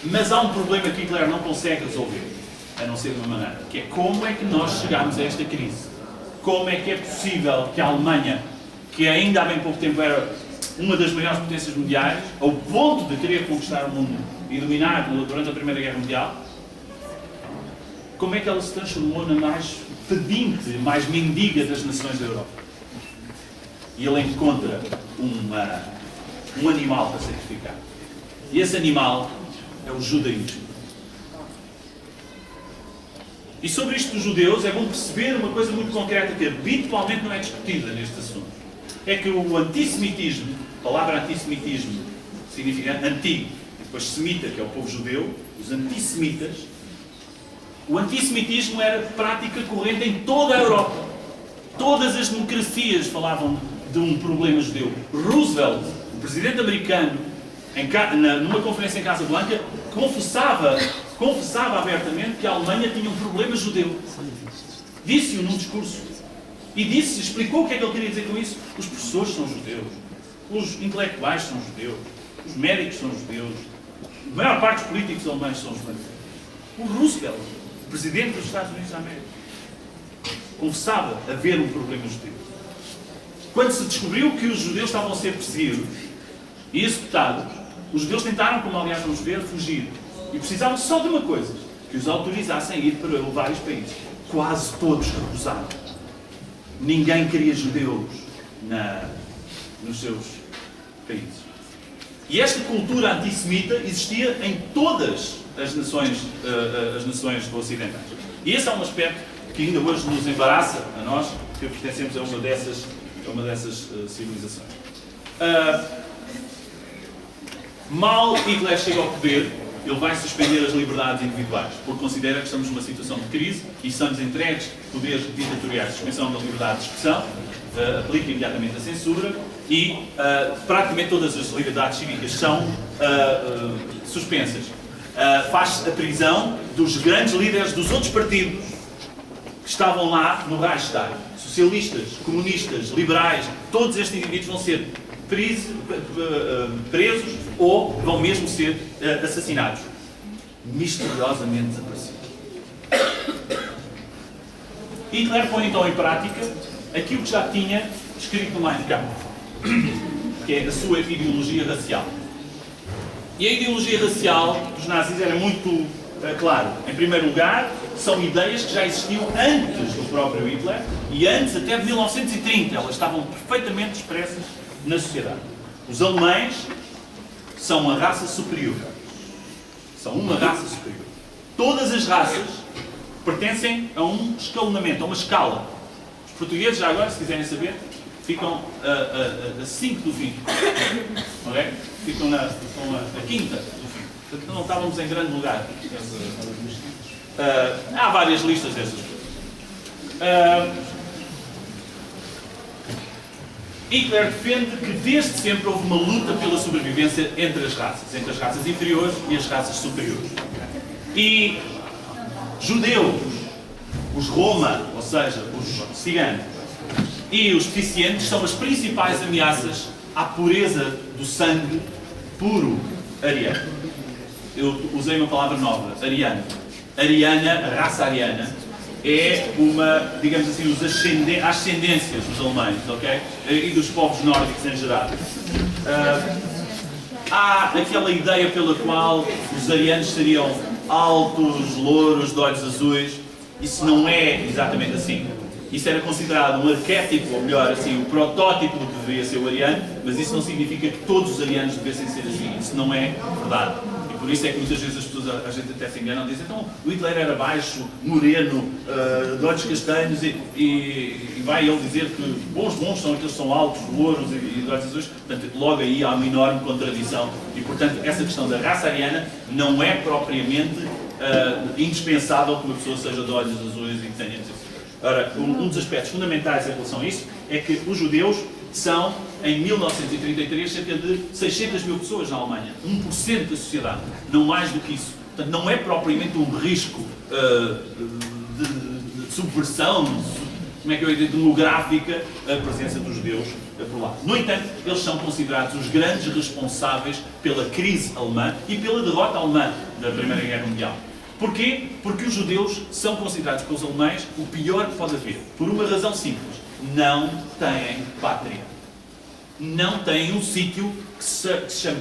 Mas há um problema que Hitler não consegue resolver, a não ser de uma maneira, que é como é que nós chegamos a esta crise? Como é que é possível que a Alemanha, que ainda há bem pouco tempo era uma das maiores potências mundiais, ao ponto de querer conquistar o mundo e dominar durante a Primeira Guerra Mundial, como é que ela se transformou na mais pedinte, mais mendiga das nações da Europa? E ele encontra um animal para sacrificar. E esse animal é o judaísmo. E sobre isto dos judeus é bom perceber uma coisa muito concreta que habitualmente não é discutida neste assunto. É que o antissemitismo, a palavra antissemitismo significa antigo, e depois semita, que é o povo judeu, os antissemitas, o antissemitismo era prática corrente em toda a Europa. Todas as democracias falavam de um problema judeu. Roosevelt, o presidente americano, numa conferência em Casablanca, confessava abertamente que a Alemanha tinha um problema judeu. Disse-o num discurso. E explicou o que é que ele queria dizer com isso. Os professores são judeus. Os intelectuais são judeus. Os médicos são judeus. A maior parte dos políticos alemães são judeus. O Roosevelt, o presidente dos Estados Unidos da América, confessava haver um problema judeu. Quando se descobriu que os judeus estavam a ser perseguidos e executados, os judeus tentaram, como aliás vamos ver, fugir. E precisavam só de uma coisa, que os autorizassem a ir para vários países. Quase todos recusaram. Ninguém queria judeus nos seus países. E esta cultura antissemita existia em todas as nações ocidentais. E esse é um aspecto que ainda hoje nos embaraça, a nós, que pertencemos a uma dessas civilizações. Mal Hitler chega ao poder, ele vai suspender as liberdades individuais, porque considera que estamos numa situação de crise e são-lhes entregues poderes ditatoriais de suspensão da liberdade de expressão, aplica imediatamente a censura e praticamente todas as liberdades cívicas são suspensas. Faz a prisão dos grandes líderes dos outros partidos que estavam lá no Reichstag. Socialistas, comunistas, liberais, todos estes indivíduos vão ser presos ou vão mesmo ser assassinados. Misteriosamente desaparecidos. Hitler põe então em prática aquilo que já tinha escrito no Mein Kampf, que é a sua ideologia racial. E a ideologia racial dos nazis era muito clara. Em primeiro lugar, são ideias que já existiam antes do próprio Hitler e antes até de 1930. Elas estavam perfeitamente expressas na sociedade. Os alemães são uma raça superior. São uma raça superior. Todas as raças pertencem a um escalonamento, a uma escala. Os portugueses, já agora, se quiserem saber, ficam a 5 do fim. Okay? Ficam na quinta do fim. Portanto, não estávamos em grande lugar. Há várias listas dessas coisas. Hitler defende que desde sempre houve uma luta pela sobrevivência entre as raças inferiores e as raças superiores. E judeus, os Roma, ou seja, os ciganos, e os deficientes são as principais ameaças à pureza do sangue puro ariano. Eu usei uma palavra nova, ariano. Ariana, a raça ariana, é uma, digamos assim, a ascendência dos alemães, ok? E dos povos nórdicos em geral. Há aquela ideia pela qual os arianos seriam altos, louros, de olhos azuis. Isso não é exatamente assim. Isso era considerado um arquétipo, ou melhor, assim, o protótipo do que deveria ser o ariano, mas isso não significa que todos os arianos devessem ser assim. Isso não é verdade. E por isso é que muitas vezes as pessoas, a gente até se enganam, dizem, então, o Hitler era baixo, moreno, de olhos castanhos, e vai ele dizer que bons são aqueles que são altos, louros e de olhos azuis. Portanto, logo aí há uma enorme contradição. E, portanto, essa questão da raça ariana não é propriamente indispensável que uma pessoa seja de olhos azuis e que tenha... Ora, um dos aspectos fundamentais em relação a isso é que os judeus são, em 1933, cerca de 600 mil pessoas na Alemanha. 1% da sociedade. Não mais do que isso. Portanto, não é propriamente um risco de subversão como é que eu ia dizer, demográfica a presença dos judeus por lá. No entanto, eles são considerados os grandes responsáveis pela crise alemã e pela derrota alemã da Primeira Guerra Mundial. Porquê? Porque os judeus são considerados pelos alemães o pior que pode haver. Por uma razão simples. Não têm pátria. Não têm um sítio que se chama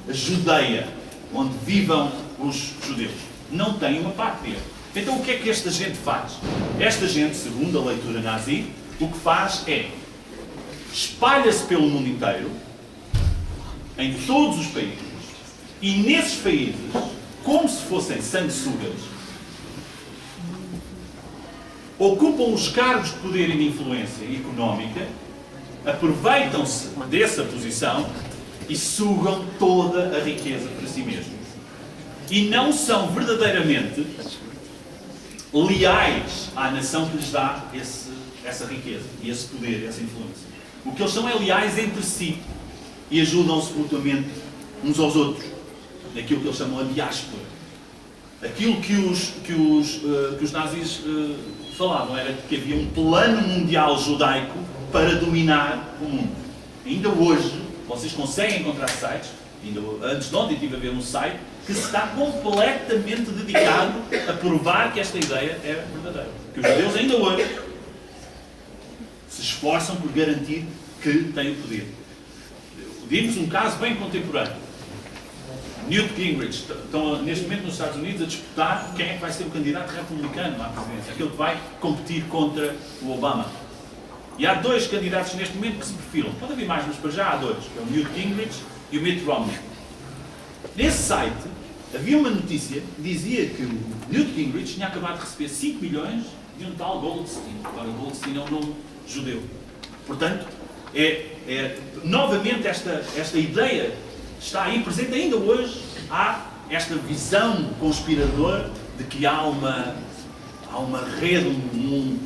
Judeia, onde vivam os judeus. Não têm uma pátria. Então o que é que esta gente faz? Esta gente, segundo a leitura nazi, o que faz é espalha-se pelo mundo inteiro, em todos os países, e nesses países, como se fossem sanguessugas, ocupam os cargos de poder e de influência económica, aproveitam-se dessa posição e sugam toda a riqueza para si mesmos. E não são verdadeiramente leais à nação que lhes dá essa riqueza, e esse poder, essa influência. O que eles são é leais entre si e ajudam-se mutuamente uns aos outros, naquilo que eles chamam a diáspora. Aquilo que os nazis falavam era que havia um plano mundial judaico para dominar o mundo. Ainda hoje, vocês conseguem encontrar sites, ainda antes de ontem estive a ver um site, que se está completamente dedicado a provar que esta ideia é verdadeira. Que os judeus ainda hoje se esforçam por garantir que têm o poder. Digo-vos um caso bem contemporâneo. Newt Gingrich estão neste momento nos Estados Unidos a disputar quem é que vai ser o candidato republicano à presidência, aquele que vai competir contra o Obama. E há dois candidatos neste momento que se perfilam. Pode haver mais, mas para já há dois, que é o Newt Gingrich e o Mitt Romney. Nesse site havia uma notícia que dizia que o Newt Gingrich tinha acabado de receber 5 milhões de um tal Goldstein. Agora, Goldstein é um nome judeu. Portanto, novamente esta ideia está aí presente ainda hoje. Há esta visão conspiradora de que há uma rede, um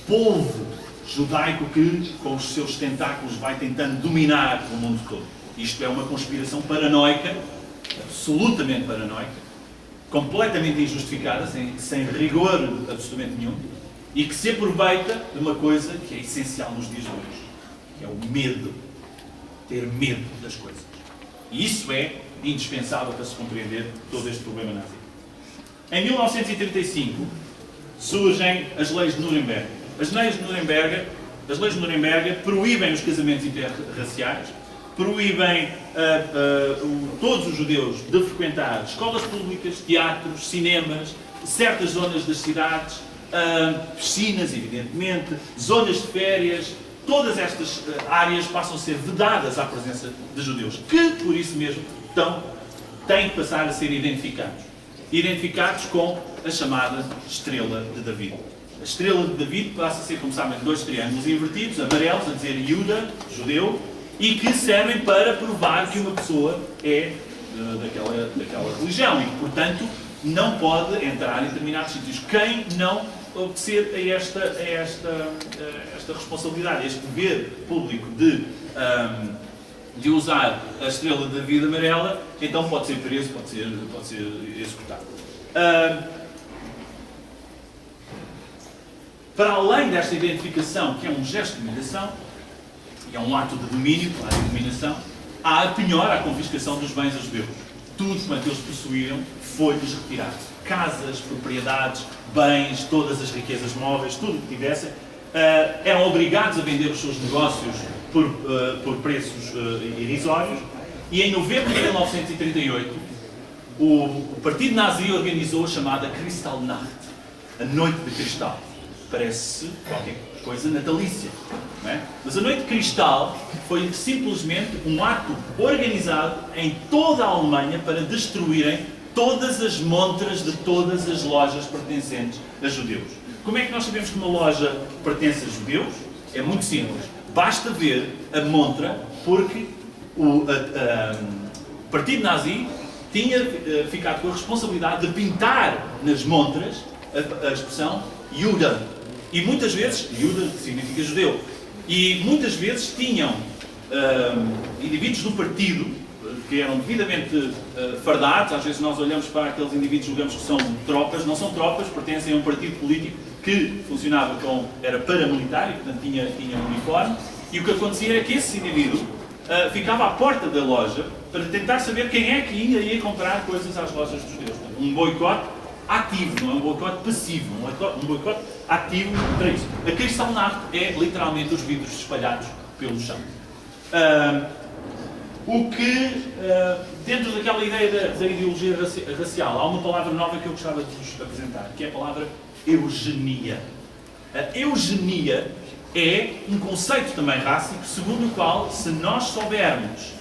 povo judaico que, com os seus tentáculos, vai tentando dominar o mundo todo. Isto é uma conspiração paranoica, absolutamente paranoica, completamente injustificada, sem rigor absolutamente nenhum, e que se aproveita de uma coisa que é essencial nos dias de hoje, que é o medo. Ter medo das coisas. E isso é indispensável para se compreender todo este problema nazi. Em 1935 surgem as leis de Nuremberg. As leis de Nuremberg proíbem os casamentos interraciais, proíbem todos os judeus de frequentar escolas públicas, teatros, cinemas, certas zonas das cidades, piscinas, evidentemente, zonas de férias. Todas estas áreas passam a ser vedadas à presença de judeus, que, por isso mesmo, têm que passar a ser identificados com a chamada Estrela de David. A Estrela de David passa a ser, como sabem, dois triângulos invertidos, amarelos, a dizer Yuda, judeu, e que servem para provar que uma pessoa é daquela religião e que, portanto, não pode entrar em determinados sítios. Quem não obedecer a esta responsabilidade, a este dever público de usar a Estrela de David amarela, então pode ser preso, pode ser executado. Para além desta identificação, que é um gesto de dominação, e é um ato de domínio, claro, de dominação, há a penhora, a confiscação dos bens aos judeus. Tudo quanto eles possuíam foi-lhes retirado. Casas, propriedades, bens, todas as riquezas móveis, tudo o que tivessem, eram obrigados a vender os seus negócios por preços irrisórios, e em novembro de 1938 o Partido Nazi organizou a chamada Kristallnacht, a Noite de Cristal. Parece qualquer coisa natalícia, não é? Mas a Noite de Cristal foi simplesmente um ato organizado em toda a Alemanha para destruírem todas as montras de todas as lojas pertencentes a judeus. Como é que nós sabemos que uma loja pertence a judeus? É muito simples. Basta ver a montra, porque o Partido Nazi tinha ficado com a responsabilidade de pintar nas montras a expressão Juda. E muitas vezes, Juda significa judeu, e muitas vezes tinham indivíduos do partido que eram devidamente fardados. Às vezes nós olhamos para aqueles indivíduos e julgamos que são tropas, não são tropas, pertencem a um partido político que funcionava era paramilitar e, portanto, tinha um uniforme, e o que acontecia era que esse indivíduo ficava à porta da loja para tentar saber quem é que ia comprar coisas às lojas dos judeus. Um boicote ativo, não é um boicote passivo, um boicote ativo para isso. A Kristallnacht é literalmente os vidros espalhados pelo chão. Dentro daquela ideia da ideologia racial, há uma palavra nova que eu gostava de vos apresentar, que é a palavra eugenia. A eugenia é um conceito também rássico, segundo o qual, se nós soubermos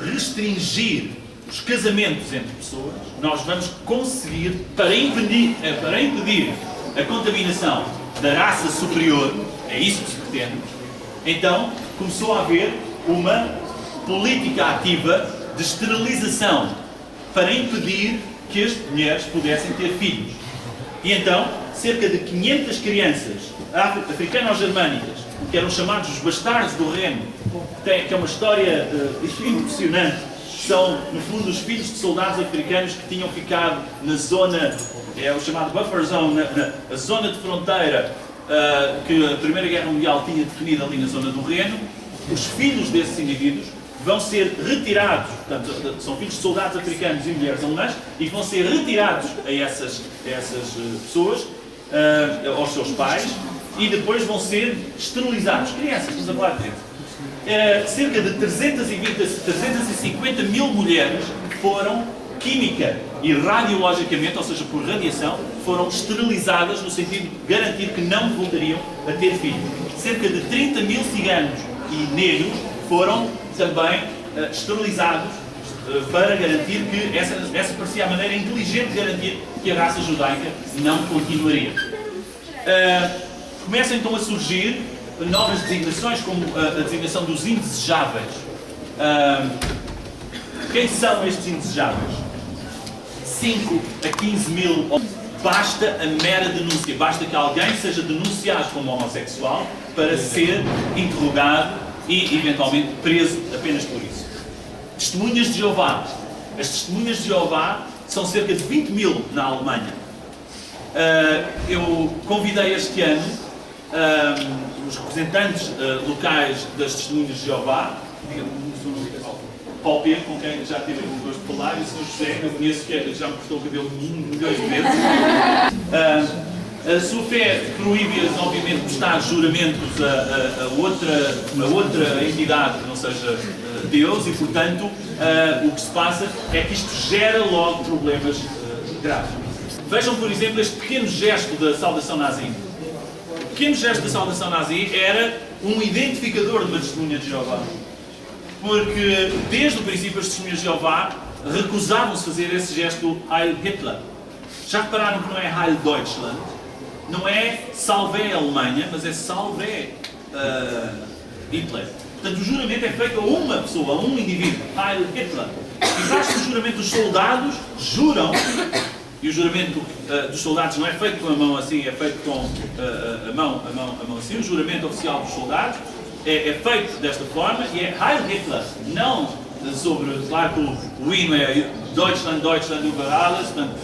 restringir os casamentos entre pessoas, nós vamos conseguir, para impedir a contaminação da raça superior, é isso que se pretende. Então, começou a haver uma política ativa de esterilização para impedir que as mulheres pudessem ter filhos. E então, cerca de 500 crianças africano-germânicas, que eram chamados os bastardos do reino, que é uma história impressionante, são, no fundo, os filhos de soldados africanos que tinham ficado na zona, é o chamado buffer zone, a zona de fronteira que a Primeira Guerra Mundial tinha definido ali na zona do Reno. Os filhos desses indivíduos vão ser retirados, portanto, são filhos de soldados africanos e mulheres alemãs, e vão ser retirados a essas pessoas, aos seus pais, e depois vão ser esterilizados. Crianças, estamos a falar de crianças. Cerca de 350 mil mulheres foram química e radiologicamente, ou seja, por radiação, foram esterilizadas no sentido de garantir que não voltariam a ter filhos. Cerca de 30 mil ciganos e negros foram também esterilizados para garantir que essa parecia a maneira inteligente de garantir que a raça judaica não continuaria. Começam então a surgir novas designações, como a designação dos indesejáveis. Quem são estes indesejáveis? 5 a 15 mil. Basta a mera denúncia, basta que alguém seja denunciado como homossexual para ser interrogado e, eventualmente, preso apenas por isso. Testemunhas de Jeová. As testemunhas de Jeová são cerca de 20 mil na Alemanha. Eu convidei este ano os representantes locais das testemunhas de Jeová, Paulo Pedro, com quem já tive o gosto de falar, e o Sr. José, que eu conheço, que já me cortou o cabelo milhões de vezes. A sua fé proíbe-as, obviamente, de prestar juramentos a outra entidade que não seja Deus, e, portanto, o que se passa é que isto gera logo problemas graves. Vejam, por exemplo, este pequeno gesto da saudação nazi. O pequeno gesto da saudação nazi era um identificador de uma testemunha de Jeová. Porque, desde o princípio, as testemunhas de Jeová recusavam-se fazer esse gesto Heil Hitler. Já repararam que não é Heil Deutschland? Não é Salve a Alemanha, mas é Salve Hitler. Portanto, o juramento é feito a uma pessoa, a um indivíduo, Heil Hitler. E faz-se o juramento, os soldados juram, e o juramento dos soldados não é feito com a mão assim, é feito com a mão assim. O juramento oficial dos soldados é feito desta forma e é Heil Hitler, não sobre, claro que o hino é Deutschland, Deutschland über alles, portanto,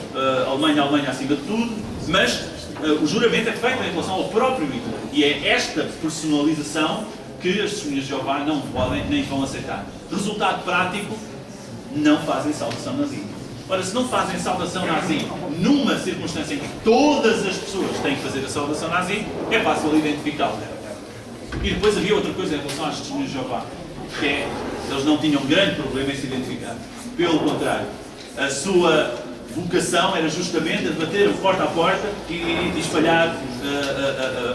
Alemanha, Alemanha acima de tudo, mas o juramento é feito em relação ao próprio Hitler, e é esta personalização que as testemunhas de Jeová não podem nem vão aceitar. Resultado prático, não fazem saudação nazi. Ora, se não fazem saudação nazi numa circunstância em que todas as pessoas têm que fazer a saudação nazi, é fácil identificá-la. E depois havia outra coisa em relação às testemunhas de Jeová, que é, eles não tinham grande problema em se identificar. Pelo contrário, a sua vocação era justamente a bater porta a porta e espalhar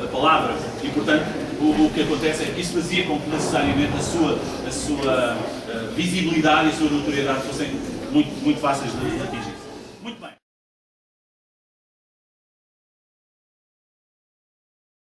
a palavra. E, portanto, o que acontece é que isso fazia com que necessariamente a sua visibilidade e a sua notoriedade fossem muito fáceis de atingir.